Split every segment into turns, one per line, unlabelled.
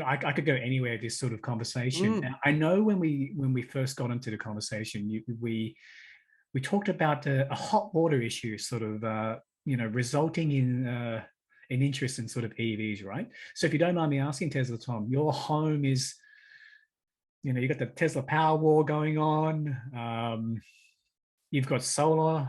I could go anywhere with this sort of conversation.
Mm,
And I know when we first got into the conversation, we talked about a hot water issue, sort of resulting in an interest in sort of EVs, right? So if you don't mind me asking, Tesla Tom, your home is, you got the Tesla Powerwall going on. You've got solar,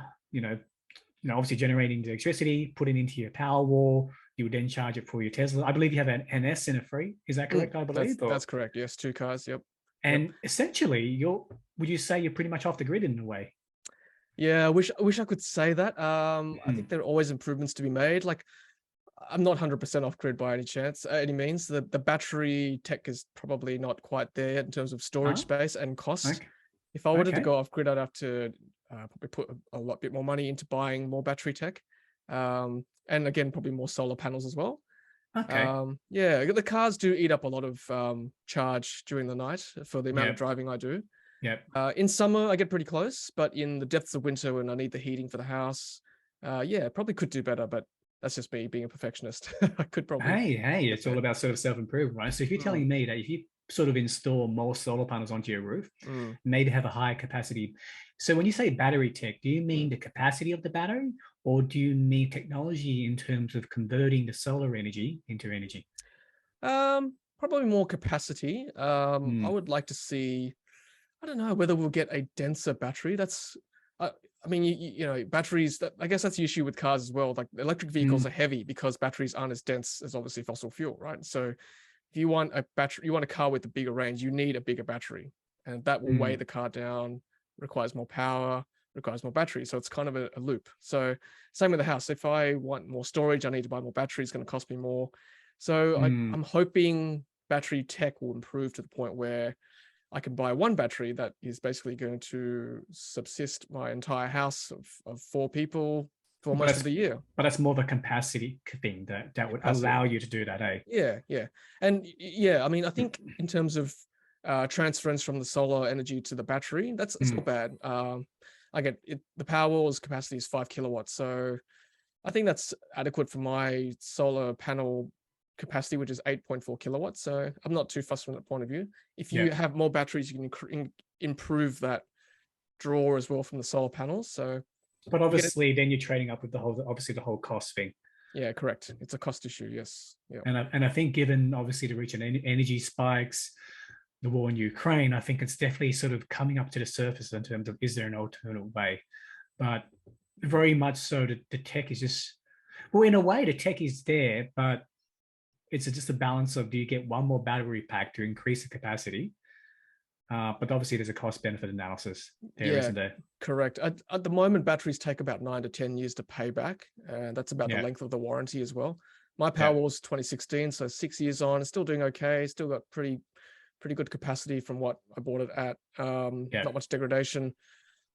obviously generating the electricity, put it into your Powerwall. You would then charge it for your Tesla. I believe you have an S and a free. Is that
mm.
correct? I
That's
believe,
that's correct. Yes, two cars. Yep. Yep.
and essentially, would you say you're pretty much off the grid in a way?
Yeah, I wish I could say that. I think
Mm.
there are always improvements to be made. Like I'm not 100% off grid by any chance, any means. The battery tech is probably not quite there in terms of storage
Huh?
space and cost.
Okay.
If I wanted to
Okay.
go off grid, I'd have to probably put a lot bit more money into buying more battery tech, and again probably more solar panels as well.
Okay.
Yeah, the cars do eat up a lot of charge during the night for the amount of
Yep.
driving I do.
Yep.
In summer, I get pretty close, but in the depths of winter when I need the heating for the house, yeah, probably could do better, but that's just me being a perfectionist. I could probably.
Hey, it's all about sort of self-improvement, right? So if you're
Mm,
telling me that if you sort of install more solar panels onto your roof,
mm,
maybe have a higher capacity. So when you say battery tech, do you mean
mm.
the capacity of the battery, or do you mean technology in terms of converting the solar energy into energy?
Probably more capacity. I
Mm,
would like to see. I don't know whether we'll get a denser battery. Uh, I mean, batteries. I guess that's the issue with cars as well. Like electric vehicles are
mm,
heavy because batteries aren't as dense as obviously fossil fuel, right? So if you want a battery, you want a car with a bigger range, you need a bigger battery, and that will weigh
mm,
the car down. Requires more power, requires more battery. So it's kind of a loop. So same with the house. If I want more storage, I need to buy more battery. It's going to cost me more. So
mm.
I'm hoping battery tech will improve to the point where I can buy one battery that is basically going to subsist my entire house of four people for
But
most of
that's
the year.
but that's more of a capacity thing that would
Capacity.
allow you to do that, eh?
Yeah, yeah. And yeah, I mean, I think in terms of transference from the solar energy to the battery, it's not
Mm,
bad. I get it. The Powerwall's capacity is 5 kilowatts, so I think that's adequate for my solar panel capacity, which is 8.4 kilowatts. So I'm not too fussed from that point of view. If you
yeah.
have more batteries, you can improve that draw as well from the solar panels. So
But
you get it.
obviously, then you're trading up with the whole cost thing.
Yeah, correct. It's a cost issue. Yes. Yeah.
And I think, given obviously the recent energy spikes, the war in Ukraine, I think it's definitely sort of coming up to the surface in terms of, is there an alternate way? But very much so, the tech is just, well, in a way, the tech is there, but it's just a balance of, do you get one more battery pack to increase the capacity? But obviously, there's a cost benefit analysis there,
Yeah,
isn't there?
correct. At the moment, batteries take about 9 to 10 years to pay back, and that's about the
Yeah,
length of the warranty as well. My
yeah,
Powerwall was 2016, so 6 years on, it's still doing okay. Still got pretty good capacity from what I bought it at.
yeah.
Not much degradation.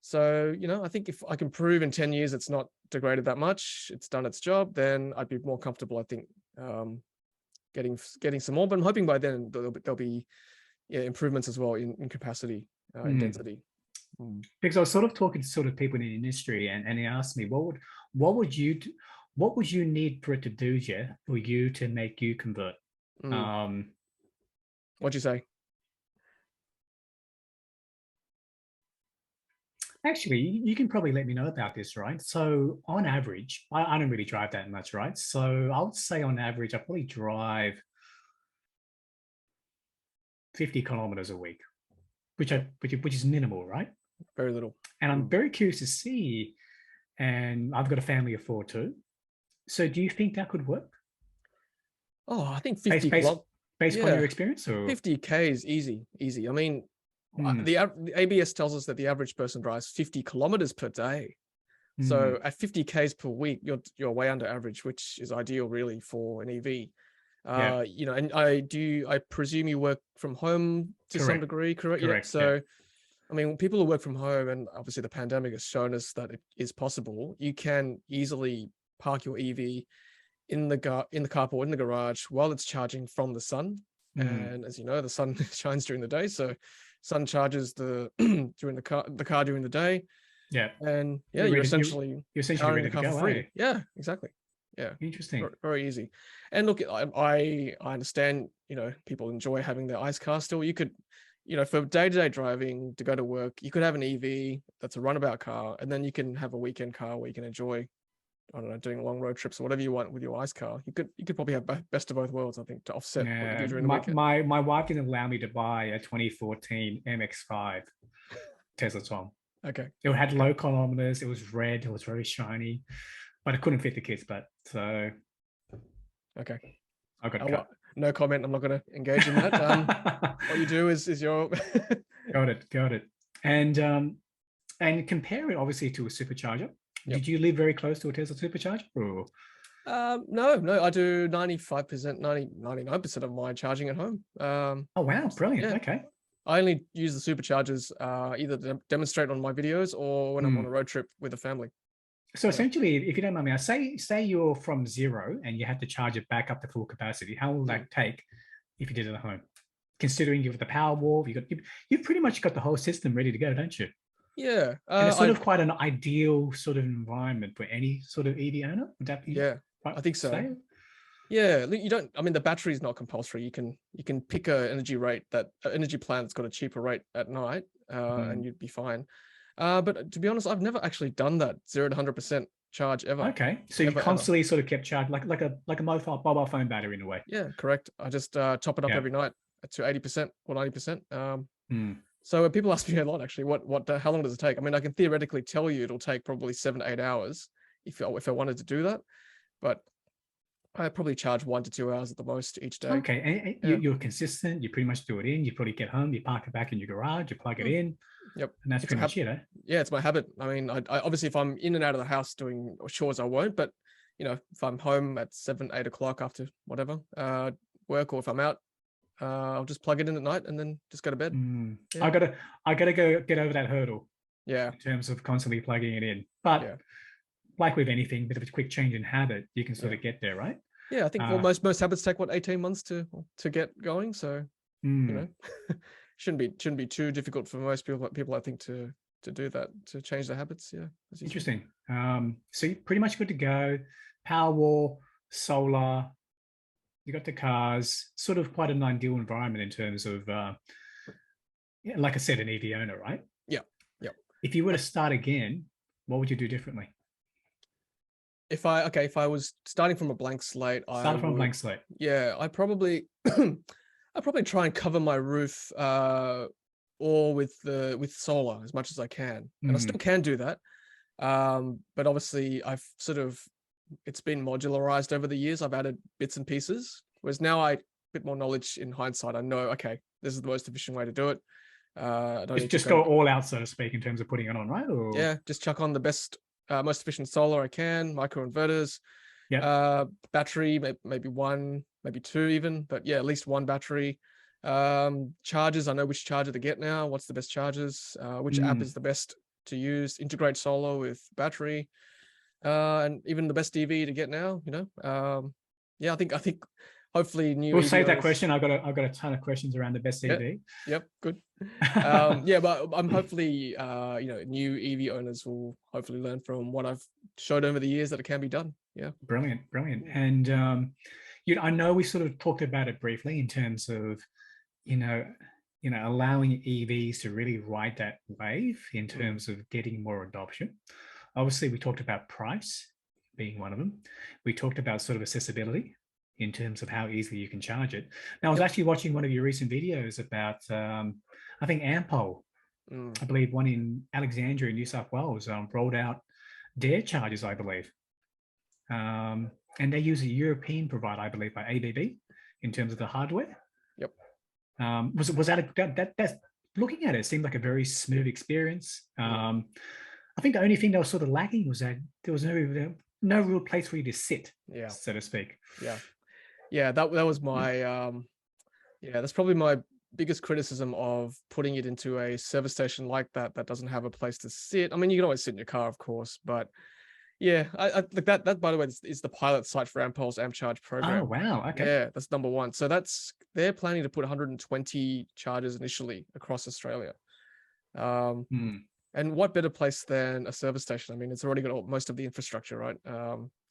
So I think if I can prove in 10 years it's not degraded that much, it's done its job, then I'd be more comfortable. I think getting some more, but I'm hoping by then there'll be yeah, improvements as well in capacity and
Mm.
density. Mm.
Because I was sort of talking to sort of people in the industry, and they asked me, what would you do, what would you need for it to do, yeah, for you to make you convert?
Mm.
Um,
What'd you say?
Actually, you can probably let me know about this, right? So on average, I don't really drive that much, right? So I would say on average, I probably drive 50 kilometers a week, which is minimal, right?
Very little.
And I'm
Mm.
very curious to see, and I've got a family of four too. So do you think that could work
Oh, I think
based
50
based
kilom.
based on your
Yeah,
experience, or
50K is easy, easy. I mean,
hmm,
the ABS tells us that the average person drives 50 kilometers per day. So
hmm,
at 50Ks per week, you're way under average, which is ideal really for an EV.
yeah,
And I presume you work from home to some
correct,
degree, correct? Yeah.
correct, yeah,
So I mean, people who work from home, and obviously the pandemic has shown us that it is possible. You can easily park your EV in the carport in the garage while it's charging from the sun.
hmm,
And as you know, the sun shines during the day, so sun charges the during the car during the day,
yeah.
and yeah,
You're
you're
ready.
essentially
You're essentially
powering the
ready to
car for
go, eh?
free. Yeah, exactly. Yeah,
Interesting.
very easy. And look, I understand, people enjoy having their ice car still. You could, for day-to-day driving to go to work, you could have an EV that's a runabout car, and then you can have a weekend car where you can enjoy, I don't know, doing long road trips or whatever you want with your ice car. You could probably have best of both worlds, I think, to offset what you
Yeah,
do during the
my,
weekend.
my wife didn't allow me to buy a 2014 MX-5 Tesla Tom.
Okay.
It had low kilometers. It was red. It was very shiny, but it couldn't fit the kids. But so
Okay.
I got
Uh,
a
wha-
cut.
no comment. I'm not going to engage in that. What you do is your
Got it. And compare it obviously to a supercharger.
Yep.
Did you live very close to a Tesla supercharger? Or?
No, I do 95%, 99% of my charging at home.
Oh wow, brilliant.
Yeah.
Okay.
I only use the superchargers either to demonstrate on my videos or when I'm on
Mm.
a road trip with a family.
So
Yeah.
essentially, if you don't mind me, say you're from zero and you had to charge it back up to full capacity. How will that take if you did it at home? Considering you've the Powerwall, you've pretty much got the whole system ready to go, don't you?
Yeah.
And it's sort of quite an ideal sort of environment for any sort of EV owner. Would that be
Yeah,
right
I think
to
so.
say?
Yeah, you don't. I mean, the battery is not compulsory. You can pick a energy rate energy plan that's got a cheaper rate at night, and you'd be fine. But to be honest, I've never actually done that 0 to 100% charge ever.
Okay, so you
Ever.
constantly sort of kept charged like a mobile phone battery in a way.
Yeah, correct. I just top it up
Yeah.
every night to 80% or 90%.
Mm.
So people ask me a lot actually, how long does it take? I mean, I can theoretically tell you it'll take probably 7 to 8 hours if I wanted to do that, but I probably charge 1 to 2 hours at the most each day.
Okay, and
Yeah.
you're consistent. You pretty much do it in. You probably get home, you park it back in your garage, you plug it in.
Yep.
And that's pretty much it, eh?
Yeah, it's my habit. I mean, I obviously if I'm in and out of the house doing chores, I won't. But if I'm home at 7, 8 o'clock after whatever work, or if I'm out, I'll just plug it in at night and then just go to bed.
Mm.
Yeah.
I gotta go get over that hurdle.
Yeah.
In terms of constantly plugging it in, but
Yeah.
like with anything, bit of a quick change in habit, you can sort
Yeah.
of get there, right?
Yeah, I think most habits take 18 months to get going. So shouldn't be too difficult for most people I think to do that, to change their habits. Yeah.
Interesting. So you're pretty much good to go. Powerwall, solar, you got the cars, sort of quite an ideal environment in terms of like I said, an EV owner, right?
Yeah. Yeah.
If you were to start again, what would you do differently?
If I was starting from a blank slate,
Start from a blank slate.
Yeah, I probably I probably try and cover my roof all with solar as much as I can. And I still can do that. But obviously it's been modularized over the years. I've added bits and pieces. Whereas now a bit more knowledge in hindsight. I know, okay, this is the most efficient way to do it. I don't need
just
to
go all out, so to speak, in terms of putting it on, right? Or...
Yeah, just chuck on the best, most efficient solar I can, micro inverters, battery, maybe one, maybe two even, but yeah, at least one battery. Chargers, I know which charger to get now. What's the best chargers? Which app is the best to use? Integrate solar with battery, and even the best EV to get now. Yeah, I think hopefully new.
We'll
EV
save that
owners...
question. I've got a ton of questions around the best EV.
Yep, good. Yeah, but I'm hopefully new EV owners will hopefully learn from what I've showed over the years that it can be done. Yeah,
brilliant. And I know we sort of talked about it briefly in terms of allowing EVs to really ride that wave in terms of getting more adoption. Obviously, we talked about price being one of them. We talked about sort of accessibility in terms of how easily you can charge it. Now, I was actually watching one of your recent videos about, I think Ampol, I believe one in Alexandria, New South Wales, rolled out their chargers, I believe. And they use a European provider, I believe, by ABB in terms of the hardware.
Yep.
Was that's looking at it, seemed like a very smooth experience. I think the only thing that was sort of lacking was that there was no real place for you to sit, so to speak.
Yeah, that was my that's probably my biggest criticism of putting it into a service station like that doesn't have a place to sit. I mean, you can always sit in your car, of course, but yeah, I like that by the way is the pilot site for Ampol's AmpCharge program.
Oh wow, okay.
Yeah, that's number one. So they're planning to put 120 chargers initially across Australia. And what better place than a service station? I mean, it's already got most of the infrastructure, right?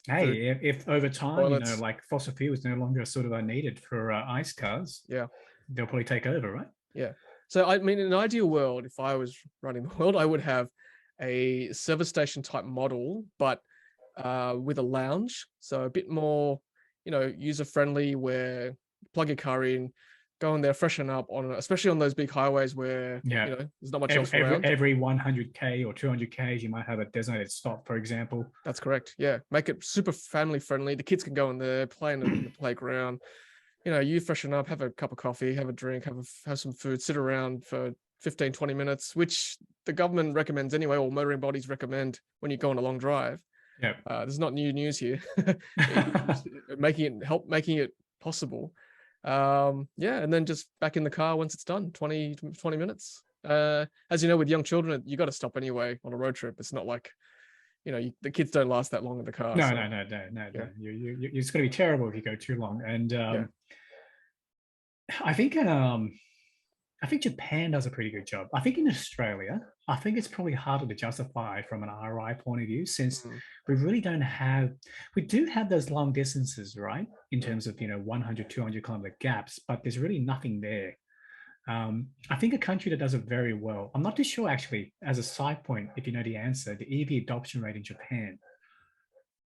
food,
Hey, if over time,
toilets.
like fossil fuels no longer sort of are needed for ICE cars,
Yeah,
they'll probably take over, right?
yeah. So I mean, in an ideal world, if I was running the world, I would have a service station type model, but with a lounge, so a bit more, user friendly, where plug your car in, go in there, freshen up on, especially on those big highways where
Yeah.
there's not much
Every
else
every,
around.
every 100K or 200Ks, you might have a designated stop, for example.
That's correct. Yeah, make it super family friendly. The kids can go in there, play in the playground. You freshen up, have a cup of coffee, have a drink, have some food, sit around for 15, 20 minutes, which the government recommends anyway, or motoring bodies recommend when you go on a long drive.
Yeah.
This is not new news here. Making it possible. Yeah, and then just back in the car once it's done, 20 minutes. As you know, with young children, you got to stop anyway on a road trip. It's not like, the kids don't last that long in the car.
No,
So
no, no, no, no,
yeah,
no. It's going to be terrible if you go too long. And
yeah.
I think I think Japan does a pretty good job. I think in Australia, I think it's probably harder to justify from an RI point of view, since
Mm,
we really don't have, we do have those long distances, right? In
mm,
terms of, 100, 200 kilometer gaps, but there's really nothing there. I think a country that does it very well, I'm not too sure actually, as a side point, if you know the answer, the EV adoption rate in Japan.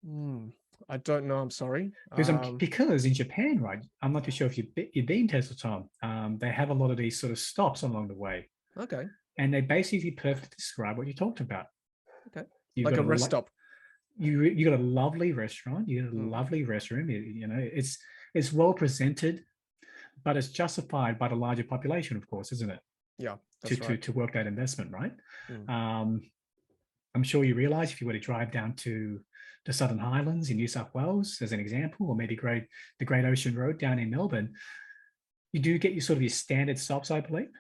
mm. I don't know. I'm sorry.
Because in Japan, right, I'm not too sure if you've been Tesla, Tom. They have a lot of these sort of stops along the way,
Okay,
and they basically perfectly describe what you talked about.
okay.
You've
Like
got
a rest
a
stop.
you got a lovely restaurant, you got a
Mm,
lovely restroom. It's well presented, but it's justified by the larger population, of course, isn't it?
yeah,
To
that's
to
right.
to work that investment, right?
Mm,
Um, I'm sure you realize if you were to drive down to the Southern Highlands in New South Wales, as an example, or maybe the Great Ocean Road down in Melbourne, you do get your sort of your standard stops, I believe.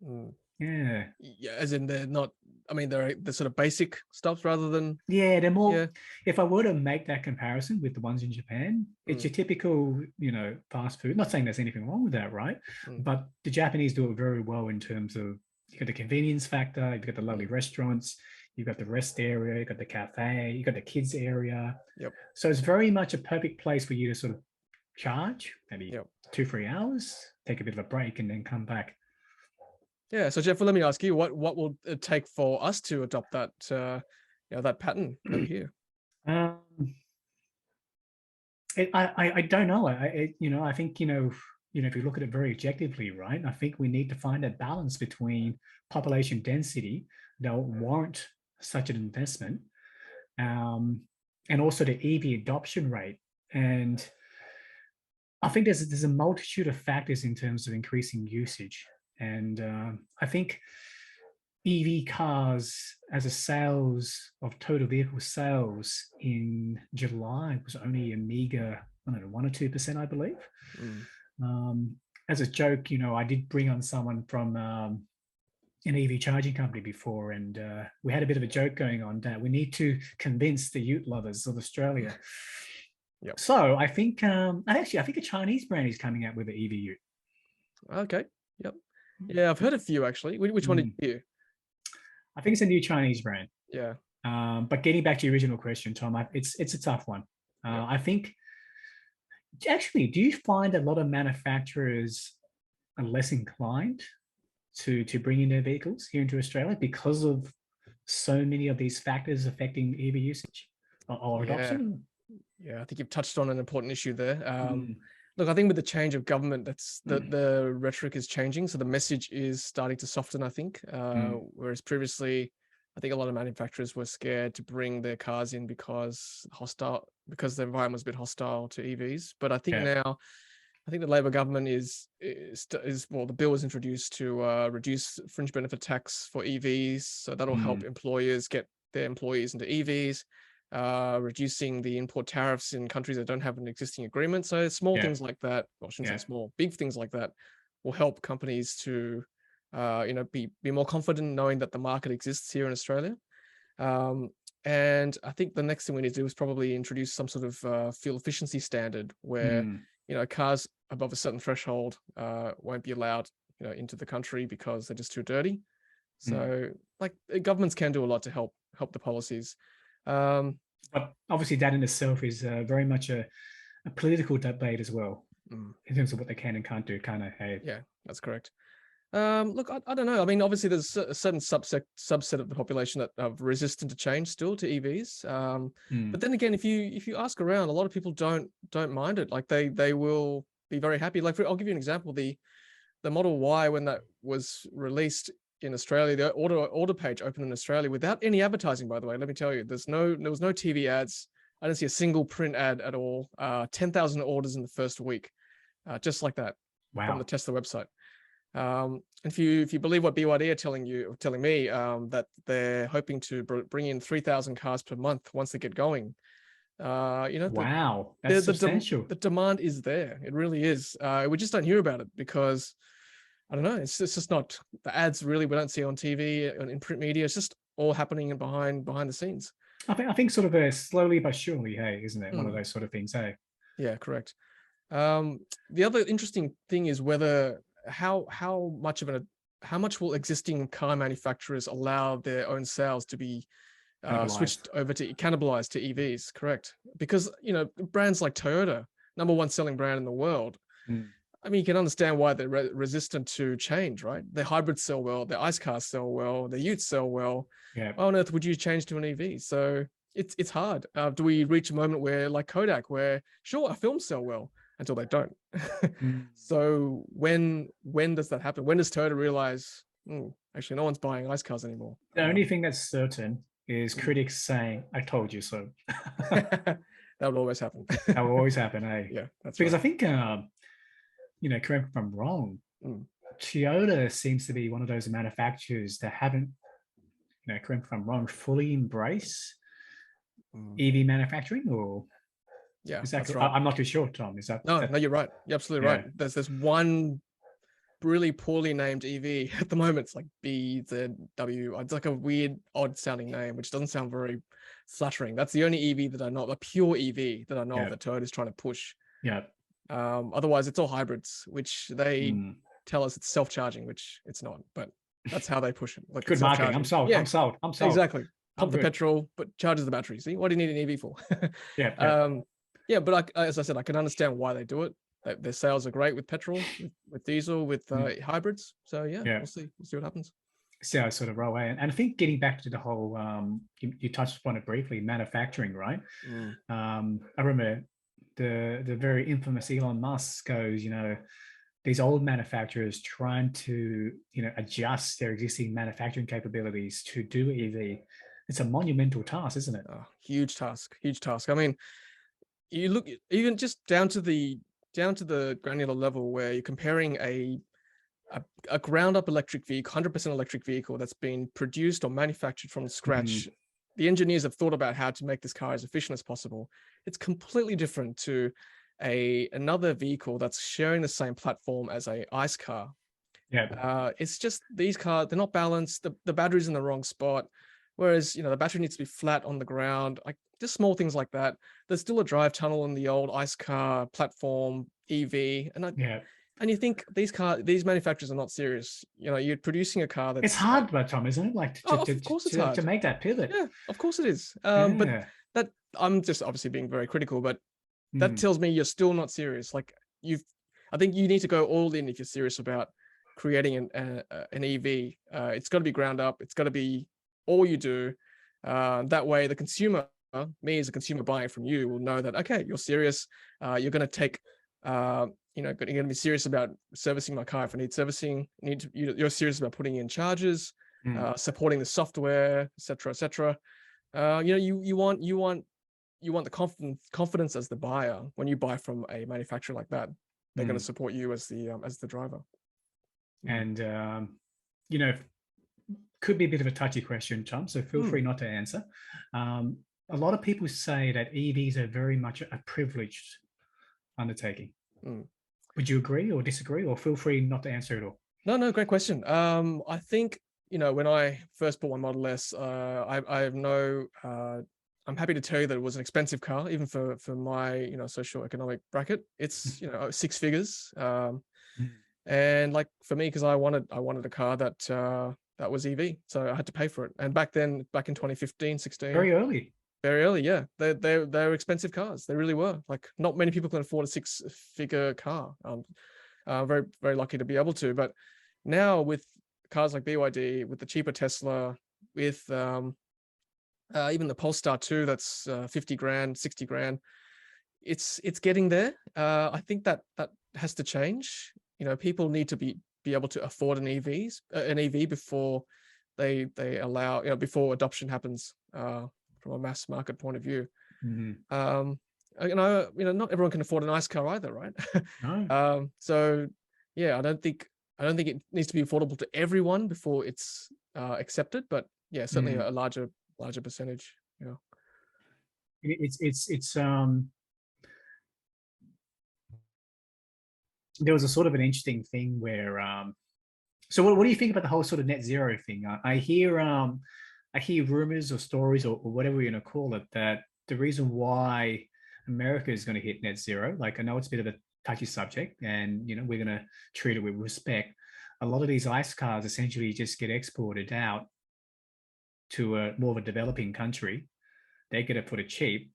mm.
Yeah.
Yeah, as in they're not. I mean, they're the sort of basic stops rather than.
Yeah, they're more,
Yeah.
if I were to make that comparison with the ones in Japan, it's
Mm,
your typical, fast food. Not saying there's anything wrong with that, right?
mm,
But the Japanese do it very well in terms of, you got the convenience factor, you've got the lovely
mm.
restaurants, you've got the rest area, you've got the cafe, you've got the kids area.
Yep.
So it's very much a perfect place for you to sort of charge, maybe
Yep.
2-3 hours, take a bit of a break, and then come back.
Yeah. So Jeff, well, let me ask you, what will it take for us to adopt that that pattern over here?
Um, I don't know. I think, if you look at it very objectively, right, I think we need to find a balance between population density that will warrant such an investment, um, and also the EV adoption rate. And I think there's a multitude of factors in terms of increasing usage. And I think EV cars, as a sales of total vehicle sales in July, was only a meager, I don't know, 1 or 2%, I believe.
Mm.
Um, as a joke, I did bring on someone from an EV charging company before, and we had a bit of a joke going on that we need to convince the ute lovers of Australia.
Yep.
So I think, I think a Chinese brand is coming out with an EV ute.
Okay. Yep. Yeah, I've heard a few actually. Which one did
Mm.
you?
I think it's a new Chinese brand.
Yeah.
But getting back to your original question, Tom, it's a tough one.
Yep.
I think, actually, do you find a lot of manufacturers are less inclined to bring in their vehicles here into Australia because of so many of these factors affecting EV usage or
Yeah.
adoption?
Yeah. I think you've touched on an important issue there.
Mm,
Look, I think with the change of government, that's the rhetoric is changing. So the message is starting to soften, I think.
mm,
Whereas previously, I think a lot of manufacturers were scared to bring their cars in because the environment was a bit hostile to EVs. But I think
yeah.
now, I think the Labor government well, the bill was introduced to reduce fringe benefit tax for EVs. So that'll help
Mm,
employers get their employees into EVs, reducing the import tariffs in countries that don't have an existing agreement. So small
yeah.
things like that, well, I shouldn't say
Yeah.
small, big things like that will help companies to, be more confident knowing that the market exists here in Australia. Um, and I think the next thing we need to do is probably introduce some sort of fuel efficiency standard where,
Mm,
cars above a certain threshold won't be allowed, into the country because they're just too dirty.
mm,
So, like, governments can do a lot to help the policies. Um,
But obviously, that in itself is very much a political debate as well
Mm,
in terms of what they can and can't do, kind of. Hey,
yeah, that's correct. Look, I don't know. I mean, obviously, there's a certain subset of the population that are resistant to change still to EVs. But
mm,
then again, if you ask around, a lot of people don't mind it. Like they will be very happy. Like I'll give you an example. The Model Y, when that was released in Australia, the order page opened in Australia without any advertising. By the way, let me tell you, there was no TV ads. I didn't see a single print ad at all. 10,000 orders in the first week, just like that, from the
wow,
Tesla website. If you believe what BYD are telling me, that they're hoping to bring in 3,000 cars per month once they get going. The
wow, that's
the the,
substantial.
the demand is there. It really is. We just don't hear about it because I don't know. It's just not the ads. Really, we don't see on TV and in print media. It's just all happening behind the scenes.
I think sort of slowly but surely, hey, isn't it? One of
Mm,
those sort of things, hey.
yeah, correct. The other interesting thing is whether how much will existing car manufacturers allow their own sales to be
Cannibalized.
switched over to cannibalized to EVs? Correct, because brands like Toyota, number one selling brand in the world.
Mm,
I mean, you can understand why they're resistant to change, right? Their hybrids sell well, their ICE cars sell well, their utes sell well.
yeah.
Why on earth would you change to an EV? So it's hard. Do we reach a moment where, like Kodak, where sure, our films sell well until they don't?
Mm.
So when does that happen? When does Toyota realize, actually, no one's buying ICE cars anymore?
The only thing that's certain is
Mm.
critics saying, "I told you so."
That will always happen.
That will always happen, hey.
Yeah, that's
Because
right.
I think, correct me if I'm wrong,
Mm.
Toyota seems to be one of those manufacturers that haven't, correct me if I'm wrong, fully embrace
Mm.
EV manufacturing, or
Yeah,
is that?
that's right.
I'm not too sure, Tom. Is that?
No,
that
no, you're right. You're absolutely right.
yeah.
There's one really poorly named EV at the moment. It's like BZW. It's like a weird, odd sounding name, which doesn't sound very flattering. That's the only EV that I know, a pure EV that I know of
Yeah.
that Toyota's trying to push.
Yeah.
Otherwise, it's all hybrids, which they
Mm.
tell us it's self-charging, which it's not. But that's how they push it. Like it's
Good marketing. I'm
self-charging.
sold.
Yeah,
I'm sold. I'm sold.
exactly.
I'm
Pump the
good.
petrol, but charges the battery. See, what do you need an EV for?
Yeah. Yeah.
um, yeah, but as I said, I can understand why they do it. Their sales are great with petrol, with diesel, with
Mm.
hybrids. So yeah,
Yeah.
we'll see. We'll see what happens.
See how I sort of roll away. And I think getting back to the whole, you touched upon it briefly, manufacturing, right?
Mm,
I remember the very infamous Elon Musk goes, these old manufacturers trying to, adjust their existing manufacturing capabilities to do EV. It's a monumental task, isn't it?
huge task. Huge task. I mean, you look even just down to the granular level where you're comparing a ground up electric vehicle, 100% electric vehicle that's been produced or manufactured from scratch.
Mm,
The engineers have thought about how to make this car as efficient as possible. It's completely different to another vehicle that's sharing the same platform as a ICE car.
yeah.
It's just these cars, they're not balanced. The battery's in the wrong spot. Whereas, the battery needs to be flat on the ground, like just small things like that. There's still a drive tunnel in the old ICE car platform EV.
Yeah.
And you think these manufacturers are not serious. You're producing a car
It's
that's
hard, but Tom, isn't it? Like
oh, of course it's
to
hard.
make that pivot.
Yeah, of course it is. But
Yeah.
that I'm just obviously being very critical, but that
Mm,
tells me you're still not serious. Like I think you need to go all in if you're serious about creating an EV. It's got to be ground up. It's got to be all you do. That way, the consumer, me as a consumer buying from you, will know that okay, you're serious. You're going to take, you're going to be serious about servicing my car if I need servicing. You're serious about putting in charges,
mm,
supporting the software, etc., etc. You want the confidence as the buyer when you buy from a manufacturer like that. They're going to
mm.
support you as the driver.
And you know, could be a bit of a touchy question, Tom. So feel
Mm.
free not to answer. A lot of people say that EVs are very much a privileged undertaking.
Mm.
Would you agree or disagree, or feel free not to answer at all?
No, great question. I think when I first bought my Model S, I have no. I'm happy to tell you that it was an expensive car, even for my socioeconomic bracket. It's 6 figures,
Mm.
and like for me, because I wanted a car that was EV, so I had to pay for it. And back then, back in 2015, 16,
Very early.
very early. Yeah, they're expensive cars. They really were. Like, not many people can afford a six-figure car. Very very lucky to be able to. But now with cars like BYD, with the cheaper Tesla, with even the Polestar 2, that's 50 grand, 60 grand. It's getting there. I think that has to change. You know, people need to be able to afford an EV before they allow, you know, before adoption happens from a mass market point of view.
Mhm.
You know, not everyone can afford a nice car either, right?
No.
So yeah, I don't think it needs to be affordable to everyone before it's accepted, but yeah, certainly
Mm.
a larger percentage. Yeah.
It's there was a sort of an interesting thing where so what do you think about the whole sort of net zero thing? I hear rumors or stories or whatever you're going to call it, that the reason why America is going to hit net zero, like I know it's a bit of a touchy subject, and you know we're going to treat it with respect. A lot of these ICE cars essentially just get exported out to a more of a developing country. They get it for the cheap.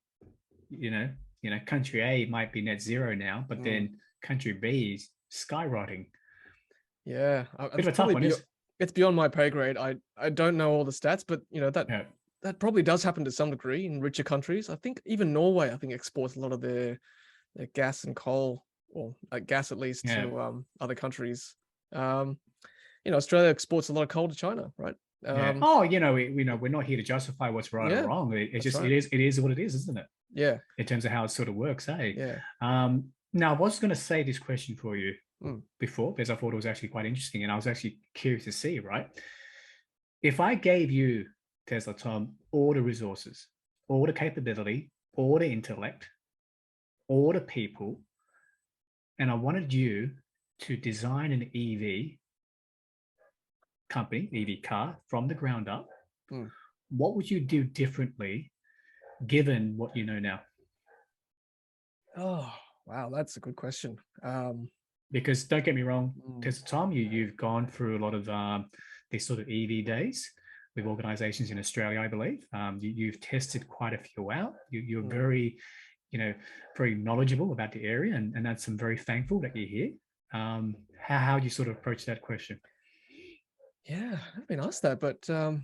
You know, country A might be net zero now, but
Mm.
then country B is skyrocketing.
Yeah,
Bit
it's
of a tough
probably
one, is
it's beyond my pay grade. I don't know all the stats, but you know
yeah.
that probably does happen to some degree in richer countries. I think even Norway, I think, exports a lot of their gas and coal, or like gas at least,
Yeah.
to other countries. Um, you know, Australia exports a lot of coal to China, right?
Yeah. Oh, we know we're not here to justify what's right or
Yeah,
wrong. It
that's
just
right.
it is what it is, isn't it?
Yeah,
In terms of how it sort of works, eh?
yeah.
Now I was going to say this question for you
Mm.
before because I thought it was actually quite interesting, and I was actually curious to see, right? If I gave you, Tesla Tom, all the resources, all the capability, all the intellect, all the people, and I wanted you to design an EV company, EV car from the ground up,
Mm.
what would you do differently given what you know now?
Oh, wow, that's a good question.
Because don't get me wrong,
Mm.
Tesla Tom, you've gone through a lot of these sort of EV days with organizations in Australia, I believe. You've tested quite a few out. You're
Mm.
very, very knowledgeable about the area, and that's I'm very thankful that you're here. How do you sort of approach that question?
Yeah, I've been asked that, but let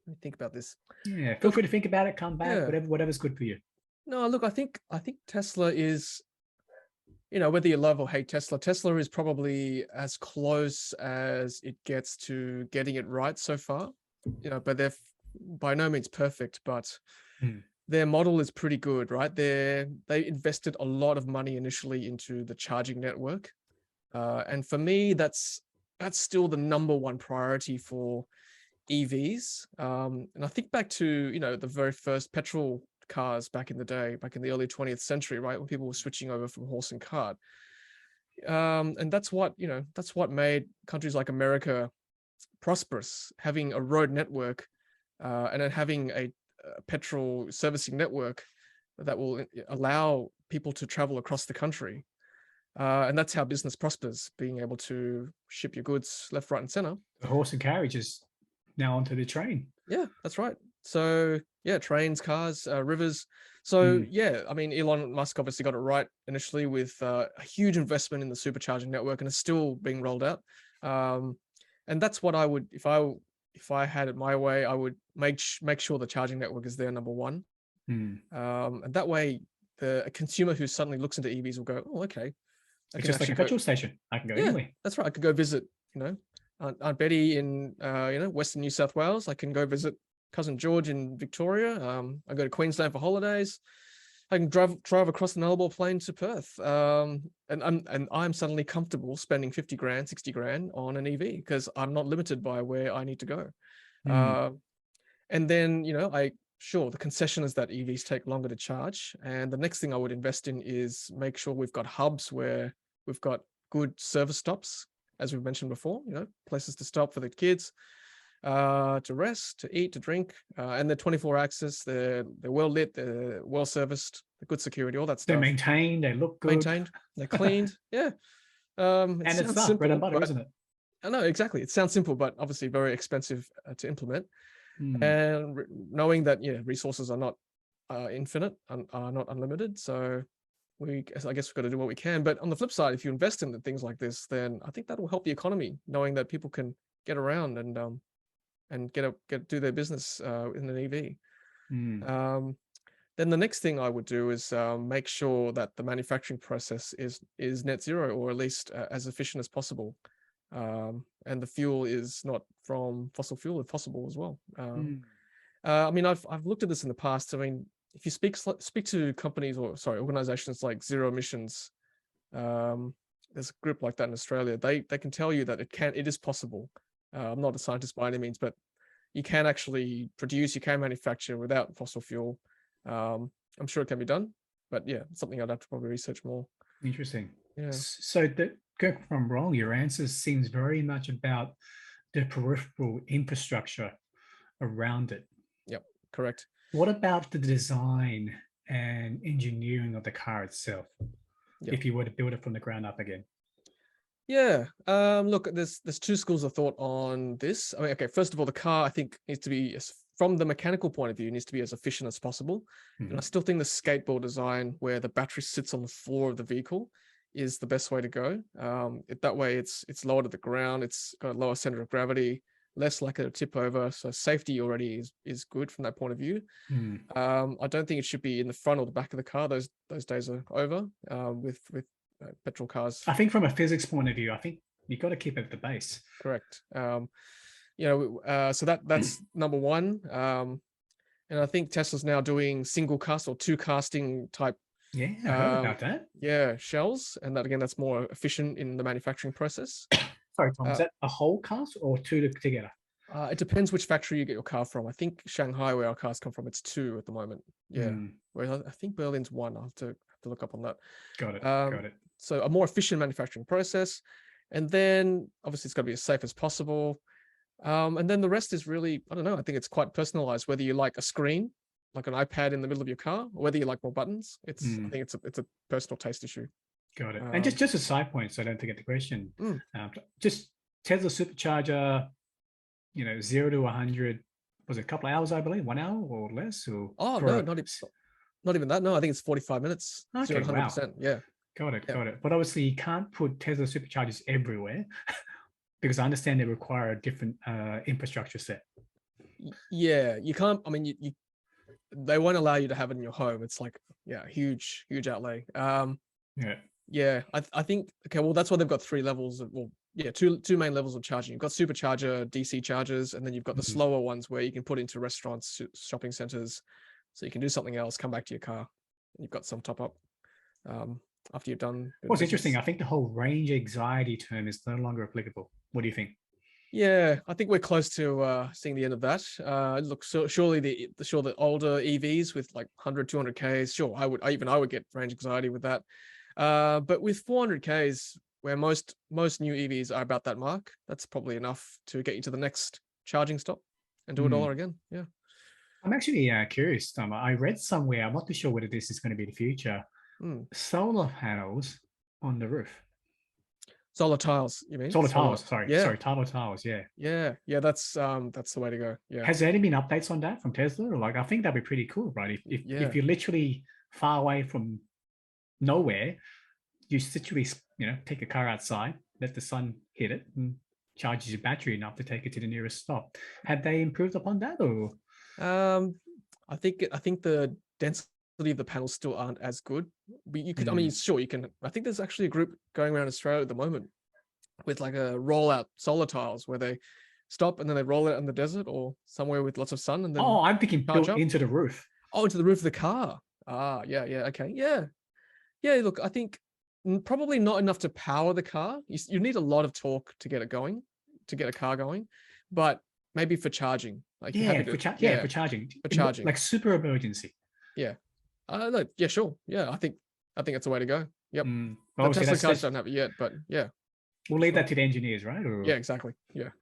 me think about this.
Yeah, feel
Look,
free to think about it, come back,
yeah,
whatever's good for you.
no, look, I think Tesla is, you know, whether you love or hate Tesla, Tesla is probably as close as it gets to getting it right so far. You know, but they're by no means perfect, but
Hmm.
their model is pretty good, right? They invested a lot of money initially into the charging network, and for me, that's still the number one priority for EVs. And I think back to, you know, the very first petrol cars back in the day, back in the early 20th century, right, when people were switching over from horse and cart. And that's what, you know, that's what made countries like America prosperous, having a road network, and then having a petrol servicing network that will allow people to travel across the country. And that's how business prospers, being able to ship your goods left, right, and center.
The horse and carriage is now onto the train.
Yeah, that's right. So yeah, trains, cars, rivers. So
Hmm.
yeah, I mean, Elon Musk obviously got it right initially with a huge investment in the supercharging network, and it's still being rolled out. Um, and that's what I would, if I had it my way, I would make sure the charging network is there, number one.
Hmm.
And that way, a consumer who suddenly looks into EVs will go, oh, okay, I
It's
can
just like a
actually go.
petrol station. I can go
Yeah,
anywhere.
that's right. I could go visit, you know, Aunt Betty in, you know, Western New South Wales. I can go visit cousin George in Victoria. I go to Queensland for holidays. I can drive across the Nullarbor Plain to Perth. And I'm suddenly comfortable spending 50 grand, 60 grand on an EV because I'm not limited by where I need to go.
Hmm.
Uh, and then, you know, sure, the concession is that EVs take longer to charge. And the next thing I would invest in is make sure we've got hubs where we've got good service stops, as we've mentioned before, you know, places to stop for the kids, to rest, to eat, to drink, and they're 24 access, they're well lit, they're well serviced, they're good security, all that
They're
stuff.
maintained. They look good.
Maintained, they're cleaned. Yeah. It
And it's
sounds
bread and
simple,
butter,
but
isn't it?
I know exactly. It sounds simple, but obviously very expensive to implement. and knowing that resources are not infinite and are not unlimited. So I guess we've got to do what we can. But on the flip side, if you invest in things like this, then I think that will help the economy, knowing that people can get around and do their business in an EV. Then the next thing I would do is make sure that the manufacturing process is net zero, or at least as efficient as possible. And the fuel is not from fossil fuel, if possible as well. I mean, I've looked at this in the past. I mean, if you speak to companies organizations like Zero Emissions, there's a group like that in Australia. They can tell you that it is possible. I'm not a scientist by any means, but you can actually you can manufacture without fossil fuel. I'm sure it can be done, but yeah, it's something I'd have to probably research more.
Interesting.
Yeah.
So correct me if I'm wrong, your answer seems very much about the peripheral infrastructure around it.
Yep, correct.
What about the design and engineering of the car itself? Yep. If you were to build it from the ground up again?
Yeah. Look, there's two schools of thought on this. I mean, okay, first of all, the car I think needs to be, from the mechanical point of view, needs to be as efficient as possible. And I still think the skateboard design, where the battery sits on the floor of the vehicle, is the best way to go. That way it's lower to the ground, it's got a lower center of gravity, less likely to tip over. So safety already is good from that point of view. I don't think it should be in the front or the back of the car. Those days are over with petrol cars.
I think from a physics point of view, I think you've got to keep it at the base.
Correct. So that's number one. And I think Tesla's now doing single cast or two casting type.
Yeah, I heard about that.
Yeah, shells, and that again, that's more efficient in the manufacturing process.
Sorry, Tom, is that a whole cast or two together?
It depends which factory you get your car from. I think Shanghai, where our cars come from, it's two at the moment. Yeah, whereas I think Berlin's one. I'll have to look up on that.
Got it.
So a more efficient manufacturing process, and then obviously it's got to be as safe as possible. And then the rest is really, I don't know, I think it's quite personalized, whether you like a screen, like an iPad in the middle of your car, or whether you like more buttons. I think it's a personal taste issue.
Got it. And just a side point, so I don't forget the question. Just Tesla supercharger, 0 to 100, was it a couple of hours, I believe, 1 hour or less? Or
no, not even that. No, I think it's 45 minutes.
Okay,
0 to 100%. Wow. Yeah.
Got it. But obviously you can't put Tesla superchargers everywhere because I understand they require a different infrastructure set.
Yeah, you can't. I mean, they won't allow you to have it in your home. It's like, huge outlay. Yeah, I think, okay, well, that's why they've got three levels of, two main levels of charging. You've got supercharger, DC chargers, and then you've got the slower ones where you can put into restaurants, shopping centers, so you can do something else, come back to your car, and you've got some top up after you've done.
What's interesting, I think the whole range anxiety term is no longer applicable. What do you think?
Yeah, I think we're close to seeing the end of that. Look, surely the older EVs with like 100, 200 Ks, sure, I would get range anxiety with that. But with 400 Ks, where most new EVs are about that mark, that's probably enough to get you to the next charging stop and do it all again. Yeah.
I'm actually curious, Tom. I read somewhere, I'm not too sure whether this is going to be the future, solar panels on the roof.
Solar tiles, you mean?
Solar tiles, sorry, tiles, yeah.
Yeah, that's the way to go. Yeah.
Has there any been updates on that from Tesla? Like, I think that'd be pretty cool, right? If you're literally far away from nowhere, you literally, take a car outside, let the sun hit it, and charges your battery enough to take it to the nearest stop. Have they improved upon that, or?
I think the density of the panels still aren't as good. But you could, I mean, sure, you can. I think there's actually a group going around Australia at the moment with like a rollout solar tiles where they stop and then they roll it in the desert or somewhere with lots of sun and then.
Oh, I'm thinking built into the roof.
Oh, into the roof of the car. Ah, yeah, okay, yeah. Look, I think probably not enough to power the car. You need a lot of torque to get it going, to get a car going, but maybe for charging. Like
for charging. For charging, like super emergency.
Yeah. Look, yeah, sure. Yeah, I think that's the way to go. Yep.
Well,
the Tesla cars don't have it yet, but yeah.
We'll leave that to the engineers, right? Or...
Yeah, exactly. Yeah.